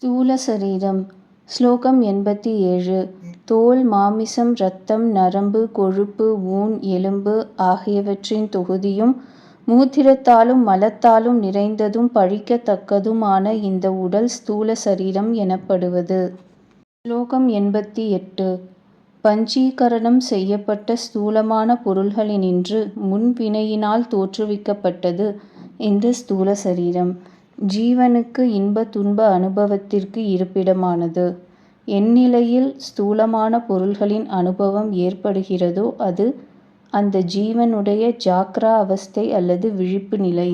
ஸ்தூல சரீரம். ஸ்லோகம் 87. தோல், மாமிசம், இரத்தம், நரம்பு, கொழுப்பு, ஊன், எலும்பு ஆகியவற்றின் தொகுதியும் மூத்திரத்தாலும் மலத்தாலும் நிறைந்ததும் பழிக்கத்தக்கதும் ஆன இந்த உடல் ஸ்தூல சரீரம் எனப்படுவது. ஸ்லோகம் 88. பஞ்சீகரணம் செய்யப்பட்ட ஸ்தூலமான பொருள்களினின்று முன்வினையினால் தோற்றுவிக்கப்பட்டது இந்த ஸ்தூல சரீரம். ஜீவனுக்கு இன்ப துன்ப அனுபவத்திற்கு இருப்பிடமானது. எந்நிலையில் ஸ்தூலமான பொருள்களின் அனுபவம் ஏற்படுகிறதோ அது அந்த ஜீவனுடைய ஜாக்ரா அவஸ்தை அல்லது விழிப்பு நிலை.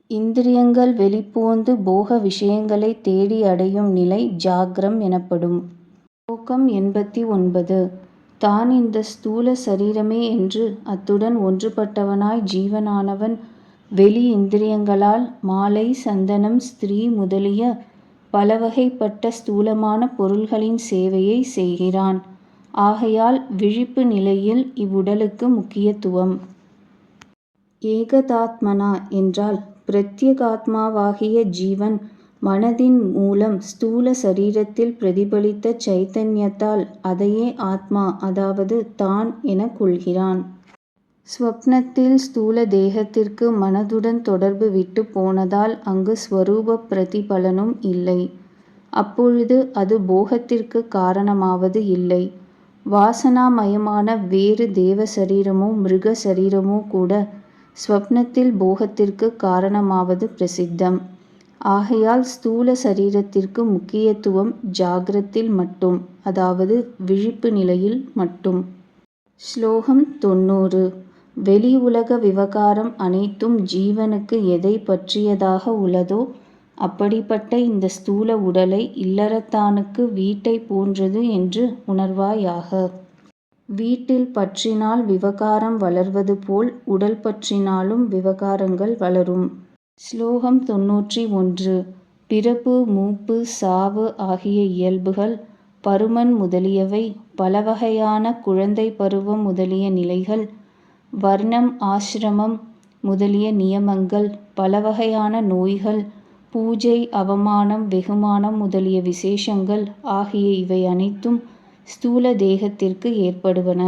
இந்திரியங்கள் வெளிப்போந்து போக விஷயங்களை தேடி அடையும் நிலை ஜாக்ரம் எனப்படும். ஸ்லோகம் 89. தான் இந்த ஸ்தூல சரீரமே என்று அத்துடன் ஒன்றுபட்டவனாய் ஜீவனானவன் வெளி இந்திரியங்களால் மாலை, சந்தனம், ஸ்திரீ முதலிய பலவகைப்பட்ட ஸ்தூலமான பொருள்களின் சேவையை செய்கிறான். ஆகையால் விழிப்பு நிலையில் இவ்வுடலுக்கு முக்கியத்துவம். ஏகதாத்மனா என்றால் பிரத்யேகாத்மாவாகிய ஜீவன் மனதின் மூலம் ஸ்தூல சரீரத்தில் பிரதிபலித்த சைத்தன்யத்தால் அதையே ஆத்மா அதாவது தான் எனக் கொள்கிறான். ஸ்வப்னத்தில் ஸ்தூல தேகத்திற்கு மனதுடன் தொடர்பு விட்டு போனதால் அங்கு ஸ்வரூப பிரதிபலனும் இல்லை. அப்பொழுது அது போகத்திற்கு காரணமாவது இல்லை. வாசனாமயமான வேறு தேவ சரீரமோ மிருக சரீரமோ கூட ஸ்வப்னத்தில் போகத்திற்கு காரணமாவது பிரசித்தம். ஆகையால் ஸ்தூல சரீரத்திற்கு முக்கியத்துவம் ஜாகிரத்தில் மட்டும், அதாவது விழிப்பு நிலையில் மட்டும். ஸ்லோகம் 90. வெளி உலக விவகாரம் அனைத்தும் ஜீவனுக்கு எதை பற்றியதாக உளதோ அப்படிப்பட்ட இந்த ஸ்தூல உடலை இல்லறத்தானுக்கு வீட்டை போன்றது என்று உணர்வாயாக. வீட்டில் பற்றினால் விவகாரம் வளர்வது போல் உடல் பற்றினாலும் விவகாரங்கள் வளரும். ஸ்லோகம் 91. பிறப்பு, மூப்பு, சாவு ஆகிய இயல்புகள், பருமன் முதலியவை, பலவகையான குழந்தை பருவம் முதலிய நிலைகள், வர்ணம், ஆசிரமம் முதலிய நியமங்கள், பலவகையான நோய்கள், பூஜை, அவமானம், வெகுமானம் முதலிய விசேஷங்கள் ஆகிய இவை அனைத்தும் ஸ்தூல தேகத்திற்கு ஏற்படுவன.